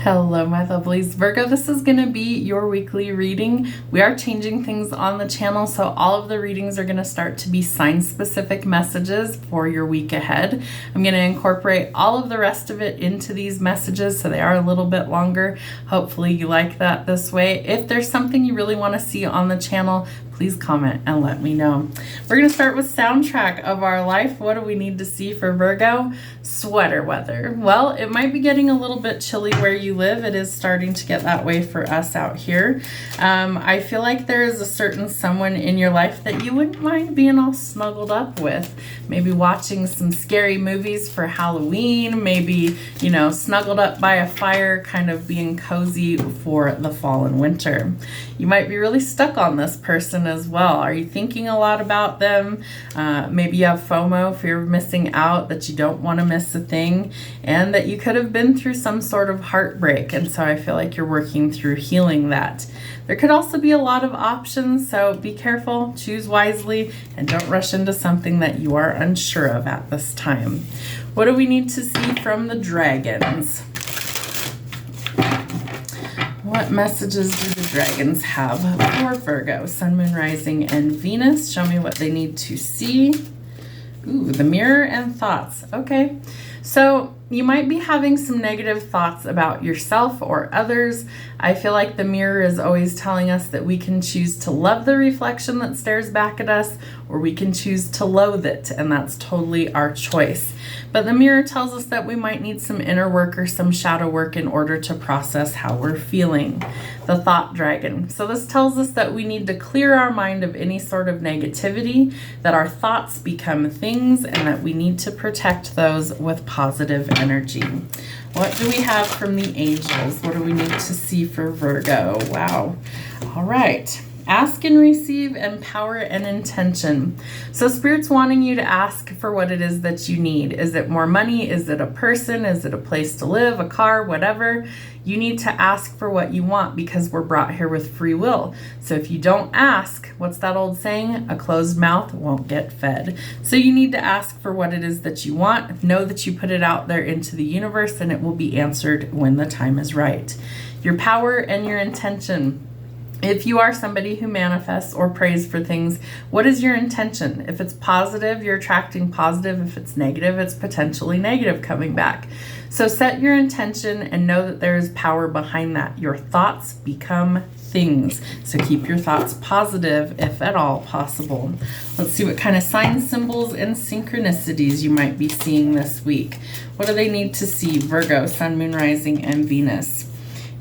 Hello, my lovelies. Virgo, this is going to be your weekly reading. We are changing things on the channel, so all of the readings are going to start to be sign-specific messages for your week ahead. I'm going to incorporate all of the rest of it into these messages, so they are a little bit longer. Hopefully you like that this way. If there's something you really want to see on the channel, please comment and let me know. We're going to start with soundtrack of our life. What do we need to see for Virgo? Sweater weather. Well, it might be getting a little bit chilly where you live. It is starting to get that way for us out here. I feel like there is a certain someone in your life that you wouldn't mind being all snuggled up with. Maybe watching some scary movies for Halloween. Maybe, you know, snuggled up by a fire, kind of being cozy for the fall and winter. You might be really stuck on this person as well. Are you thinking a lot about them? Maybe you have FOMO, fear of missing out, that you don't want to miss a thing, and that you could have been through some sort of heartbreak, and so I feel like you're working through healing that. There could also be a lot of options, so be careful, choose wisely, and don't rush into something that you are unsure of at this time. What do we need to see from the dragons? What messages do the dragons have for Virgo? Sun, Moon, Rising, and Venus. Show me what they need to see. Ooh, the mirror and thoughts. Okay, so you might be having some negative thoughts about yourself or others. I feel like the mirror is always telling us that we can choose to love the reflection that stares back at us, or we can choose to loathe it, and that's totally our choice. But the mirror tells us that we might need some inner work or some shadow work in order to process how we're feeling. The thought dragon. So this tells us that we need to clear our mind of any sort of negativity, that our thoughts become things, and that we need to protect those with positive energy. What do we have from the angels? What do we need to see for Virgo? Wow. All right. Ask and receive, empower and intention. So Spirit's wanting you to ask for what it is that you need. Is it more money? Is it a person? Is it a place to live, a car, whatever? You need to ask for what you want because we're brought here with free will. So if you don't ask, what's that old saying? A closed mouth won't get fed. So you need to ask for what it is that you want. Know that you put it out there into the universe and it will be answered when the time is right. Your power and your intention. If you are somebody who manifests or prays for things, what is your intention? If it's positive, you're attracting positive. If it's negative, it's potentially negative coming back. So set your intention and know that there is power behind that. Your thoughts become things. So keep your thoughts positive if at all possible. Let's see what kind of signs, symbols, and synchronicities you might be seeing this week. What do they need to see? Virgo, Sun, Moon, Rising, and Venus.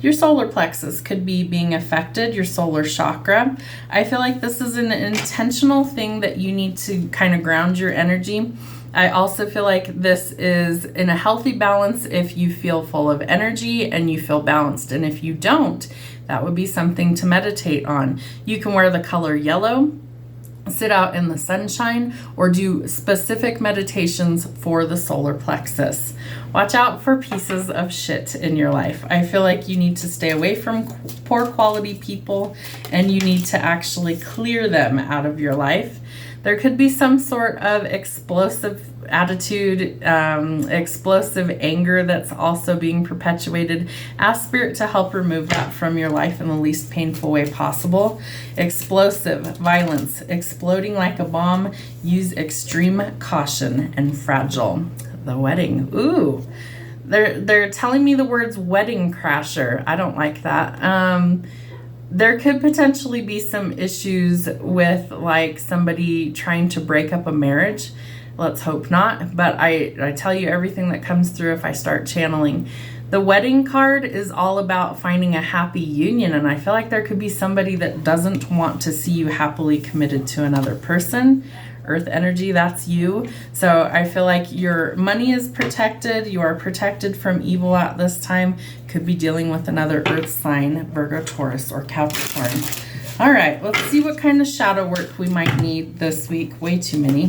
Your solar plexus could be being affected, your solar chakra. I feel like this is an intentional thing that you need to kind of ground your energy. I also feel like this is in a healthy balance if you feel full of energy and you feel balanced. And if you don't, that would be something to meditate on. You can wear the color yellow, sit out in the sunshine, or do specific meditations for the solar plexus. Watch out for pieces of shit in your life. I feel like you need to stay away from poor quality people and you need to actually clear them out of your life. There could be some sort of explosive attitude, explosive anger that's also being perpetuated. Ask Spirit to help remove that from your life in the least painful way possible. Explosive violence, exploding like a bomb. Use extreme caution and fragile. The wedding. Ooh, they're telling me the words wedding crasher. I don't like that. There could potentially be some issues with like somebody trying to break up a marriage. Let's hope not. But I tell you everything that comes through if I start channeling. The wedding card is all about finding a happy union. And I feel like there could be somebody that doesn't want to see you happily committed to another person. Earth energy, that's you. So I feel like your money is protected. You are protected from evil at this time. Could be dealing with another earth sign, Virgo, Taurus, or Capricorn. All right, let's see what kind of shadow work we might need this week. Way too many.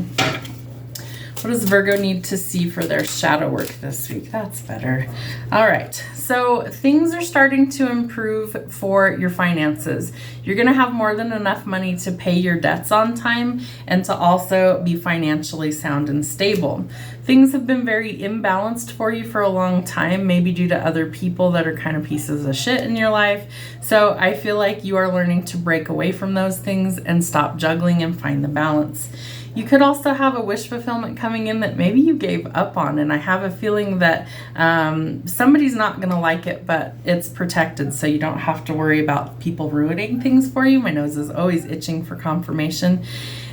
What What does Virgo need to see for their shadow work this week? That's better. All right, so things are starting to improve for your finances. You're going to have more than enough money to pay your debts on time and to also be financially sound and stable. Things have been very imbalanced for you for a long time, maybe due to other people that are kind of pieces of shit in your life. So I feel like you are learning to break away from those things and stop juggling and find the balance. You could also have a wish fulfillment coming in that maybe you gave up on, and I have a feeling that somebody's not going to like it, but it's protected, so you don't have to worry about people ruining things for you. My nose is always itching for confirmation,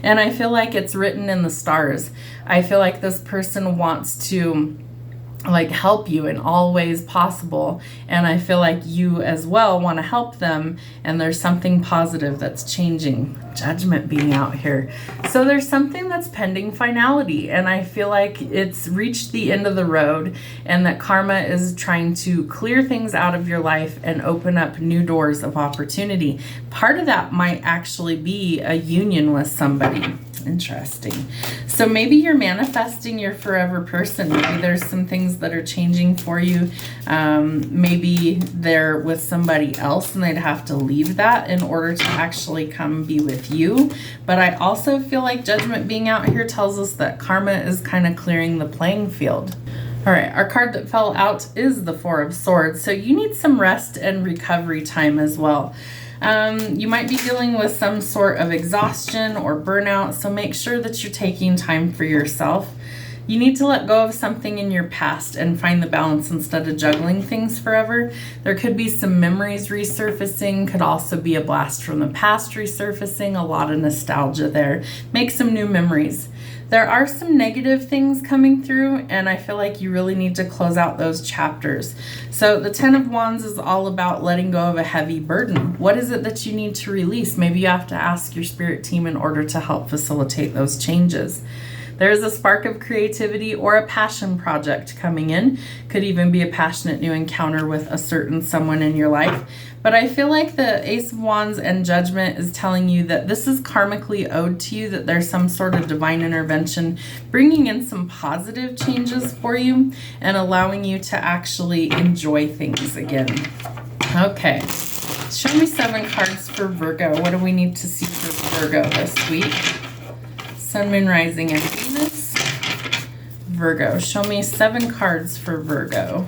and I feel like it's written in the stars. I feel like this person wants to help you in all ways possible, and I feel like you as well want to help them, and there's something positive that's changing. Judgment being out here, so there's something that's pending finality, and I feel like it's reached the end of the road, and that karma is trying to clear things out of your life and open up new doors of opportunity. Part of that might actually be a union with somebody. Interesting. So maybe you're manifesting your forever person. Maybe there's some things that are changing for you. Maybe they're with somebody else and they'd have to leave that in order to actually come be with you. But I also feel like judgment being out here tells us that karma is kind of clearing the playing field. All right, our card that fell out is the Four of Swords. So you need some rest and recovery time as well. You might be dealing with some sort of exhaustion or burnout, so make sure that you're taking time for yourself. You need to let go of something in your past and find the balance instead of juggling things forever. There could be some memories resurfacing, could also be a blast from the past resurfacing, a lot of nostalgia there. Make some new memories. There are some negative things coming through, and I feel like you really need to close out those chapters. So the Ten of Wands is all about letting go of a heavy burden. What is it that you need to release? Maybe you have to ask your spirit team in order to help facilitate those changes. There is a spark of creativity or a passion project coming in. Could even be a passionate new encounter with a certain someone in your life. But I feel like the Ace of Wands and Judgment is telling you that this is karmically owed to you, that there's some sort of divine intervention bringing in some positive changes for you and allowing you to actually enjoy things again. Okay, show me 7 cards for Virgo. What do we need to see for Virgo this week? Sun, Moon, Rising, and Venus. Virgo, show me 7 cards for Virgo.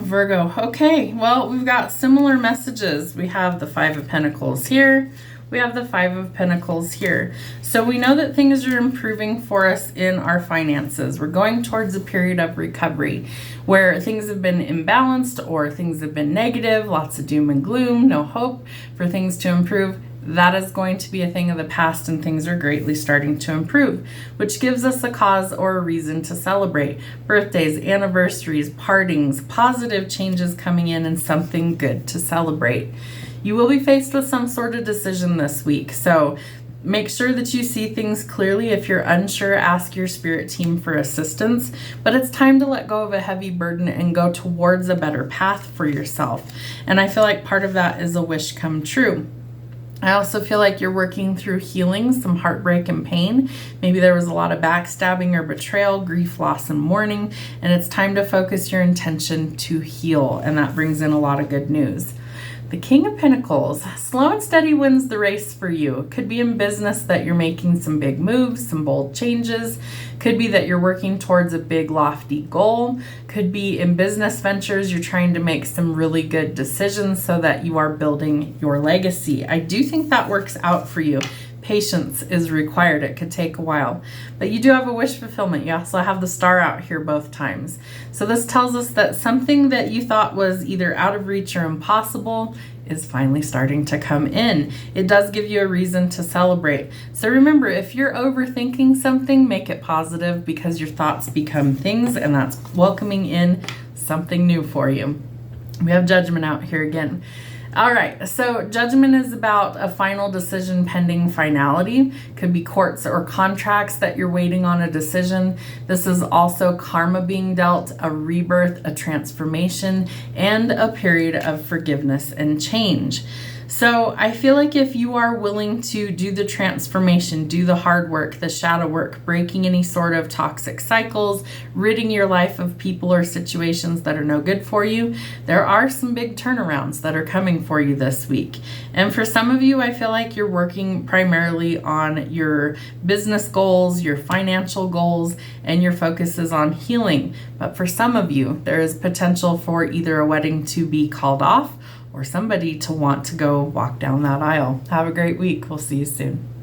Virgo. Okay, well, we've got similar messages. We have the Five of Pentacles here. We have the Five of Pentacles here. So we know that things are improving for us in our finances. We're going towards a period of recovery where things have been imbalanced or things have been negative, lots of doom and gloom, no hope for things to improve. That is going to be a thing of the past, and things are greatly starting to improve, which gives us a cause or a reason to celebrate. Birthdays, anniversaries, partings, positive changes coming in, and something good to celebrate. You will be faced with some sort of decision this week, so make sure that you see things clearly. If you're unsure, ask your spirit team for assistance, but it's time to let go of a heavy burden and go towards a better path for yourself. And I feel like part of that is a wish come true. I also feel like you're working through healing, some heartbreak and pain. Maybe there was a lot of backstabbing or betrayal, grief, loss, and mourning, and it's time to focus your intention to heal, and that brings in a lot of good news. The King of Pentacles, slow and steady wins the race for you. It could be in business that you're making some big moves, some bold changes. Could be that you're working towards a big lofty goal. Could be in business ventures, you're trying to make some really good decisions so that you are building your legacy. I do think that works out for you. Patience is required. It could take a while, but you do have a wish fulfillment. You also have the Star out here both times. So this tells us that something that you thought was either out of reach or impossible is finally starting to come in. It does give you a reason to celebrate. So remember, if you're overthinking something, make it positive, because your thoughts become things, and that's welcoming in something new for you. We have Judgment out here again. All right, so Judgment is about a final decision pending finality. Could be courts or contracts that you're waiting on a decision. This is also karma being dealt, a rebirth, a transformation, and a period of forgiveness and change. So I feel like if you are willing to do the transformation, do the hard work, the shadow work, breaking any sort of toxic cycles, ridding your life of people or situations that are no good for you, there are some big turnarounds that are coming for you this week. And for some of you, I feel like you're working primarily on your business goals, your financial goals, and your focus is on healing. But for some of you, there is potential for either a wedding to be called off or somebody to want to go walk down that aisle. Have a great week. We'll see you soon.